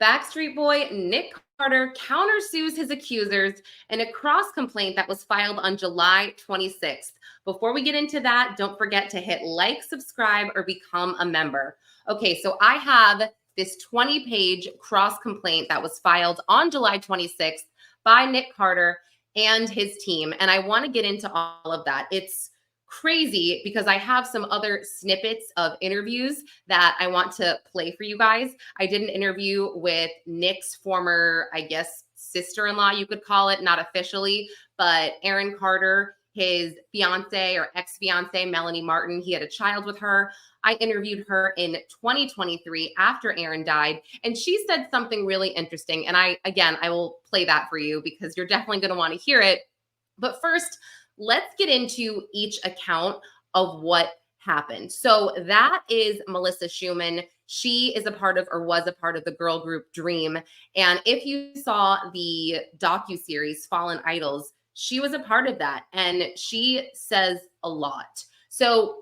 Backstreet Boy Nick Carter countersues his accusers in a cross complaint that was filed on July 26th. Before we get into that, don't forget to hit like, subscribe, or become a member. Okay, so I have this 20-page cross complaint that was filed on July 26th by Nick Carter and his team, and I want to get into all of that. It's crazy because I have some other snippets of interviews that I want to play for you guys. I did an interview with Nick's former, I guess, sister-in-law, you could call it, not officially, but Aaron Carter, his fiance or ex-fiance, Melanie Martin, he had a child with her. I interviewed her in 2023 after Aaron died, and she said something really interesting. And I will play that for you because you're definitely going to want to hear it. But first, let's get into each account of what happened. So that is Melissa Schuman. She is a part of, or was a part of, the girl group Dream. And if you saw the docuseries Fallen Idols, she was a part of that. And she says a lot. So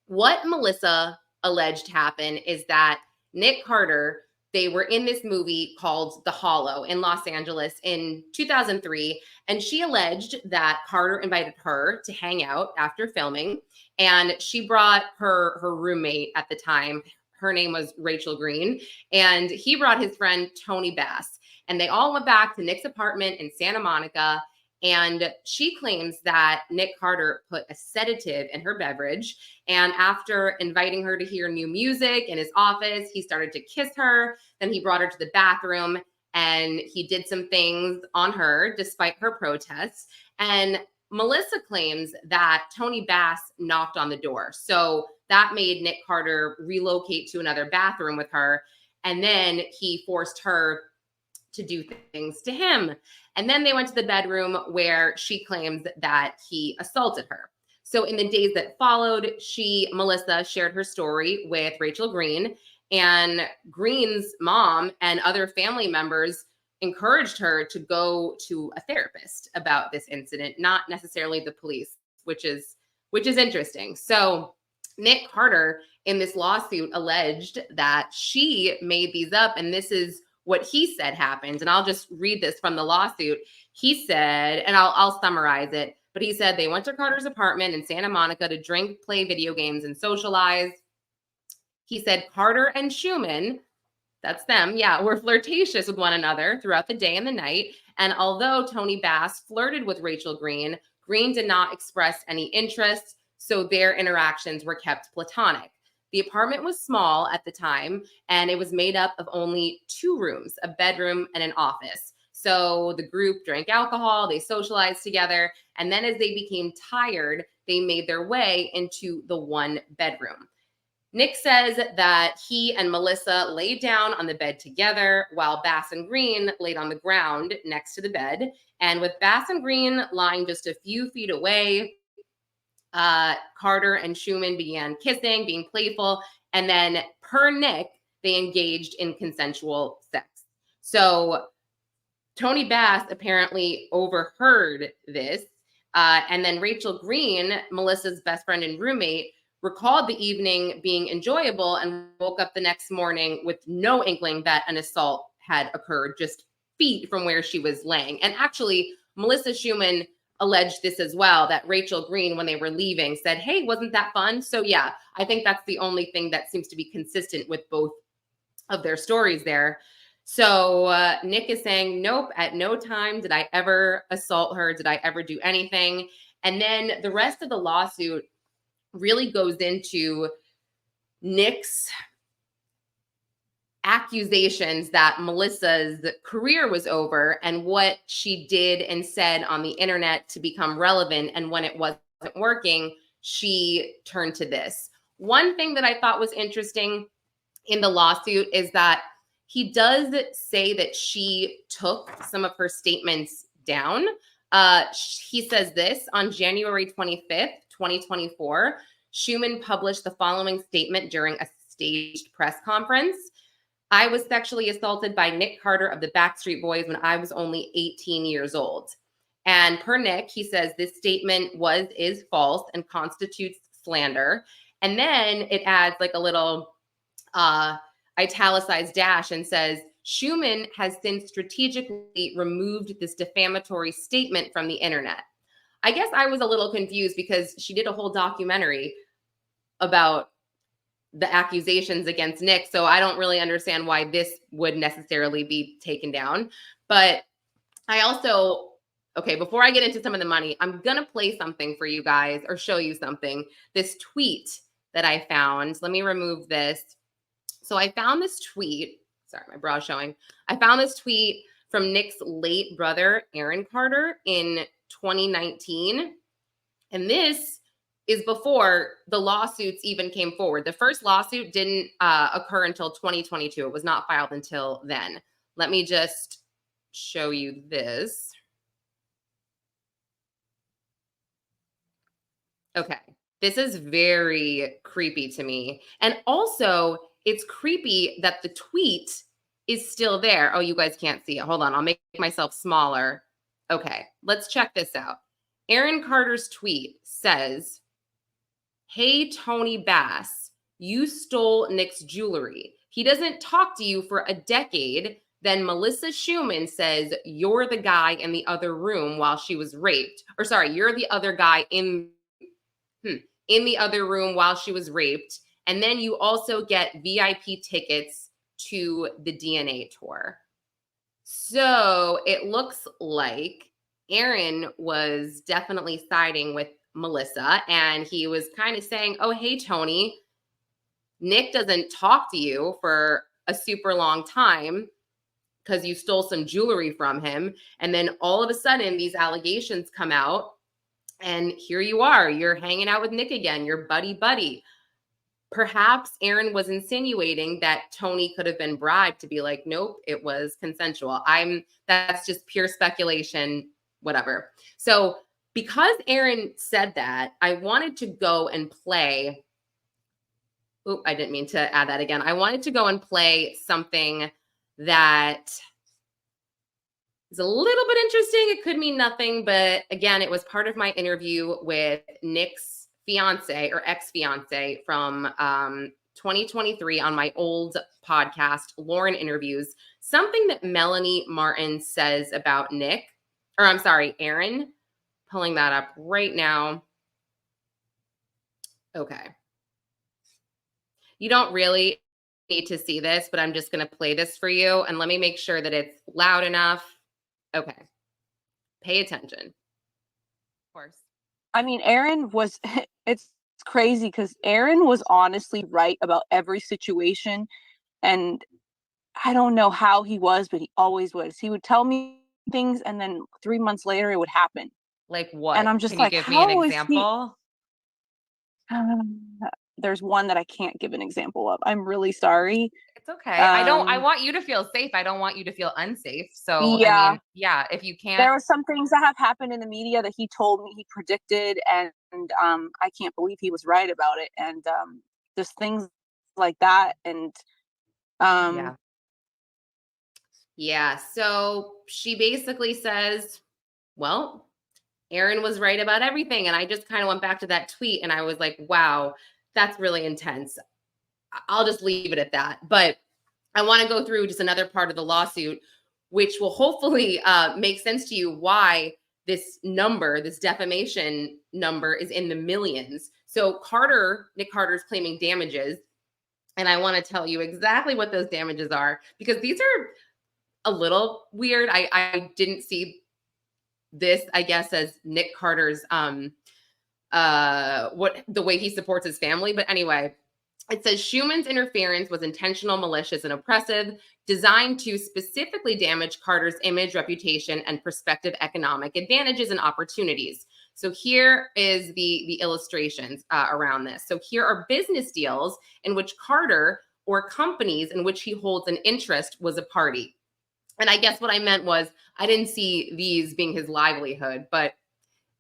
what Melissa alleged happened is that Nick Carter, they were in this movie called The Hollow in Los Angeles in 2003. And she alleged that Carter invited her to hang out after filming. And she brought her roommate at the time. Her name was Rachel Green. And he brought his friend Tony Bass. And they all went back to Nick's apartment in Santa Monica. And she claims that Nick Carter put a sedative in her beverage. And after inviting her to hear new music in his office, he started to kiss her. Then he brought her to the bathroom and he did some things on her despite her protests. And Melissa claims that Tony Bass knocked on the door. So that made Nick Carter relocate to another bathroom with her. And then he forced her to do things to him. And then they went to the bedroom where she claims that he assaulted her. So in the days that followed, Melissa shared her story with Rachel Green, and Green's mom and other family members encouraged her to go to a therapist about this incident, not necessarily the police, which is interesting. So Nick Carter in this lawsuit alleged that she made these up, and this is what he said happened. And I'll just read this from the lawsuit. He said, and I'll summarize it, but he said they went to Carter's apartment in Santa Monica to drink, play video games, and socialize. He said Carter and Schuman, that's them, were flirtatious with one another throughout the day and the night. And although Tony Bass flirted with Rachel Green, Green did not express any interest, so their interactions were kept platonic. The apartment was small at the time, and it was made up of only 2 rooms, a bedroom and an office. So the group drank alcohol, they socialized together, and then as they became tired, they made their way into the 1 bedroom. Nick says that he and Melissa laid down on the bed together while Bass and Green laid on the ground next to the bed. And with Bass and Green lying just a few feet away, Carter and Schuman began kissing, being playful, and then per Nick, they engaged in consensual sex. So Tony Bass apparently overheard this, and then Rachel Green, Melissa's best friend and roommate, recalled the evening being enjoyable and woke up the next morning with no inkling that an assault had occurred just feet from where she was laying. And actually, Melissa Schuman alleged this as well, that Rachel Green, when they were leaving, said, "Hey, wasn't that fun?" So yeah, I think that's the only thing that seems to be consistent with both of their stories there. So Nick is saying, nope, at no time did I ever assault her. Did I ever do anything? And then the rest of the lawsuit really goes into Nick's accusations that Melissa's career was over and what she did and said on the internet to become relevant. And when it wasn't working, she turned to this. One thing that I thought was interesting in the lawsuit is that he does say that she took some of her statements down. He says this on January 25th, 2024, Schuman published the following statement during a staged press conference. "I was sexually assaulted by Nick Carter of the Backstreet Boys when I was only 18 years old. And per Nick, he says this statement is false and constitutes slander. And then it adds like a little italicized dash and says, Schuman has since strategically removed this defamatory statement from the internet. I guess I was a little confused because she did a whole documentary about the accusations against Nick. So I don't really understand why this would necessarily be taken down. But I also, okay, before I get into some of the money, I'm going to play something for you guys or show you something. This tweet that I found. Let me remove this. So I found this tweet. Sorry, my brow's showing. I found this tweet from Nick's late brother, Aaron Carter, in 2019. And this is before the lawsuits even came forward. The first lawsuit didn't occur until 2022. It was not filed until then. Let me just show you this. Okay, this is very creepy to me. And also, it's creepy that the tweet is still there. Oh, you guys can't see it. Hold on, I'll make myself smaller. Okay, let's check this out. Aaron Carter's tweet says, "Hey, Tony Bass, you stole Nick's jewelry. He doesn't talk to you for a decade." Then Melissa Schuman says, "You're the guy in the other room while she was raped." Or sorry, you're the other guy in the other room while she was raped. And then you also get VIP tickets to the DNA tour. So it looks like Aaron was definitely siding with Melissa, and he was kind of saying, "Oh, hey, Tony, Nick doesn't talk to you for a super long time because you stole some jewelry from him." And then all of a sudden, these allegations come out, and here you are. You're hanging out with Nick again. You're buddy-buddy. Perhaps Aaron was insinuating that Tony could have been bribed to be like, "Nope, it was consensual." That's just pure speculation, whatever. So because Aaron said that, I wanted to go and play. Oop, I didn't mean to add that again. I wanted to go and play something that is a little bit interesting. It could mean nothing, but again, it was part of my interview with Nick's fiance or ex-fiance from 2023 on my old podcast, Lauren Interviews. Something that Melanie Martin says about Nick, or I'm sorry, Aaron. Pulling that up right now. Okay. You don't really need to see this, but I'm just going to play this for you. And let me make sure that it's loud enough. Okay. Pay attention. Of course. I mean, Aaron was, it's crazy because Aaron was honestly right about every situation. And I don't know how he was, but he always was. He would tell me things and then 3 months later it would happen. Like what? And I'm just Can like, you give me an example? There's one that I can't give an example of. I'm really sorry. It's okay. I want you to feel safe. I don't want you to feel unsafe. So, yeah. I mean, yeah, if you can't. There are some things that have happened in the media that he told me he predicted, and I can't believe he was right about it. And just things like that. And yeah. Yeah. So she basically says, well, Aaron was right about everything. And I just kind of went back to that tweet and I was like, wow, that's really intense. I'll just leave it at that. But I want to go through just another part of the lawsuit, which will hopefully make sense to you why this number, this defamation number, is in the millions. So Nick Carter's claiming damages. And I want to tell you exactly what those damages are, because these are a little weird. I didn't see this, I guess, as Nick Carter's the way he supports his family. But anyway, it says Schuman's interference was intentional, malicious, and oppressive, designed to specifically damage Carter's image, reputation, and prospective economic advantages and opportunities. So here is the illustrations around this. So here are business deals in which Carter or companies in which he holds an interest was a party. And I guess what I meant was I didn't see these being his livelihood, but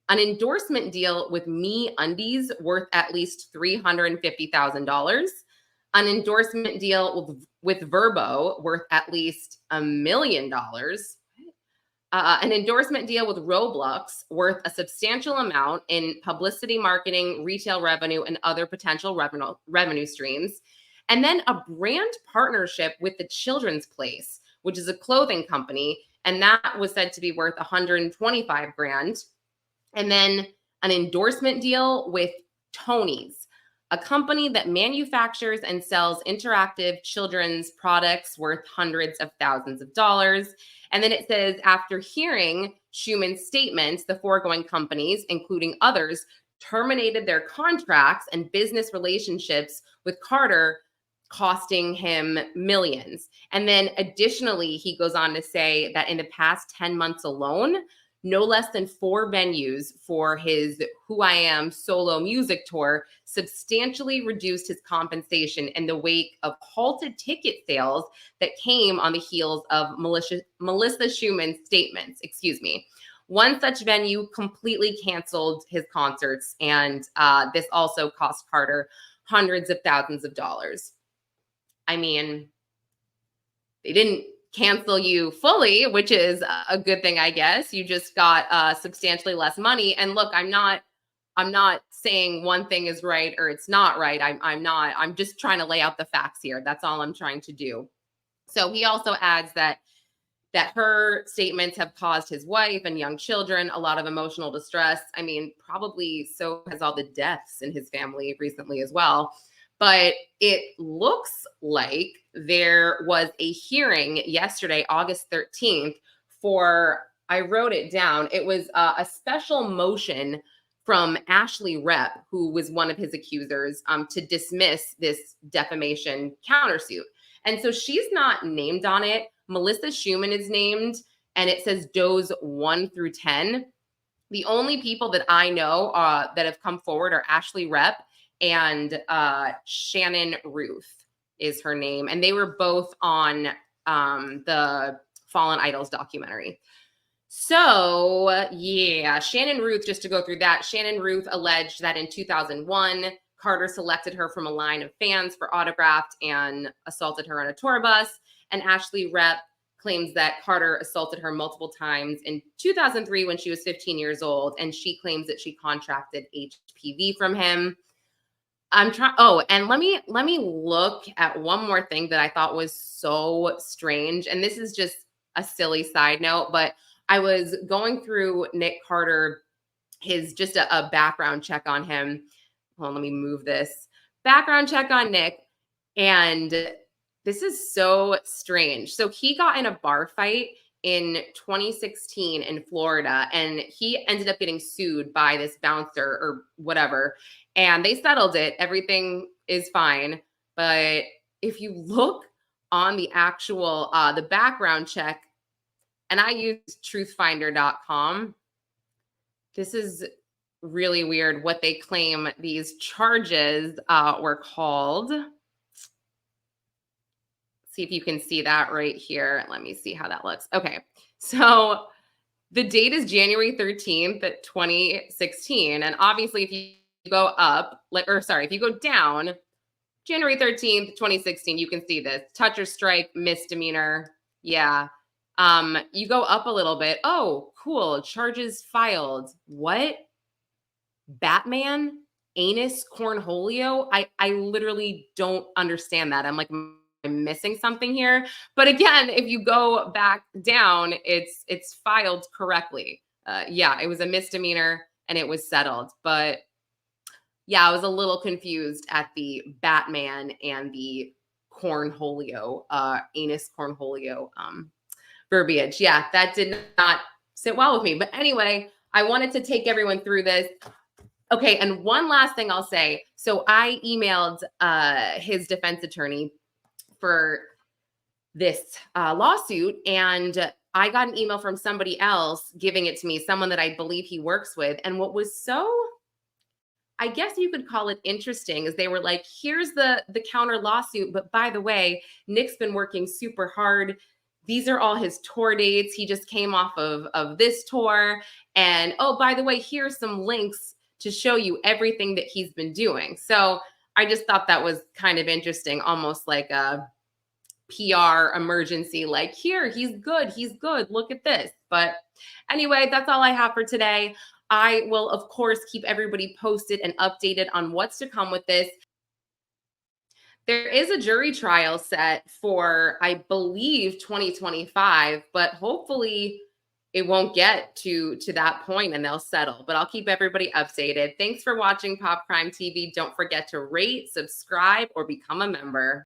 an endorsement deal with Me Undies worth at least $350,000. An endorsement deal with Verbo worth at least $1 million. An endorsement deal with Roblox worth a substantial amount in publicity, marketing, retail revenue, and other potential revenue streams. And then a brand partnership with The Children's Place, which is a clothing company. And that was said to be worth 125 grand. And then an endorsement deal with Tony's, a company that manufactures and sells interactive children's products worth hundreds of thousands of dollars. And then it says, after hearing Schuman's statements, the foregoing companies, including others, terminated their contracts and business relationships with Carter, costing him millions. And then additionally, he goes on to say that in the past 10 months alone, no less than 4 venues for his Who I Am solo music tour substantially reduced his compensation in the wake of halted ticket sales that came on the heels of Melissa Schuman's statements. Excuse me. One such venue completely canceled his concerts, and this also cost Carter hundreds of thousands of dollars. I mean, they didn't cancel you fully, which is a good thing, I guess. You just got substantially less money. And look, I'm not saying one thing is right or it's not right. I'm just trying to lay out the facts here. That's all I'm trying to do. So he also adds that her statements have caused his wife and young children a lot of emotional distress. I mean, probably so has all the deaths in his family recently as well. But it looks like there was a hearing yesterday, August 13th, I wrote it down. It was a special motion from Ashley Rep, who was one of his accusers, to dismiss this defamation countersuit. And so she's not named on it. Melissa Schuman is named, and it says does 1 through 10. The only people that I know that have come forward are Ashley Rep and Shannon Ruth is her name. And they were both on the Fallen Idols documentary. So yeah, Shannon Ruth, just to go through that, Shannon Ruth alleged that in 2001, Carter selected her from a line of fans for autographed and assaulted her on a tour bus. And Ashley Rep claims that Carter assaulted her multiple times in 2003 when she was 15 years old. And she claims that she contracted HPV from him. I'm trying. Oh, and let me look at one more thing that I thought was so strange. And this is just a silly side note, but I was going through Nick Carter, just a background check on him. Hold on, let me move this. Background check on Nick. And this is so strange. So he got in a bar fight in 2016 in Florida, and he ended up getting sued by this bouncer or whatever. And they settled it. Everything is fine. But if you look on the actual, the background check, and I use truthfinder.com, this is really weird what they claim these charges were called. See if you can see that right here. Let me see how that looks. Okay. So the date is January 13th, 2016. And obviously if you go up, if you go down, January 13th, 2016, you can see this. Touch or strike, misdemeanor. Yeah. You go up a little bit. Oh, cool. Charges filed. What? Batman? Anus cornholio? I literally don't understand that. I'm like, I'm missing something here. But again, if you go back down, it's filed correctly. Yeah, it was a misdemeanor and it was settled. But yeah, I was a little confused at the Batman and the cornholio, anus cornholio verbiage. Yeah, that did not sit well with me. But anyway, I wanted to take everyone through this. Okay, and one last thing I'll say. So I emailed his defense attorney for this lawsuit, and I got an email from somebody else giving it to me, someone that I believe he works with. And what was so, I guess you could call it interesting, is they were like, here's the counter lawsuit, but by the way, Nick's been working super hard. These are all his tour dates. He just came off of this tour. And oh, by the way, here's some links to show you everything that he's been doing. So I just thought that was kind of interesting, almost like a PR emergency, like, here, he's good, look at this. But anyway, that's all I have for today. I will, of course, keep everybody posted and updated on what's to come with this. There is a jury trial set for, I believe, 2025, but hopefully it won't get to that point and they'll settle. But I'll keep everybody updated. Thanks for watching Pop Crime TV. Don't forget to rate, subscribe, or become a member.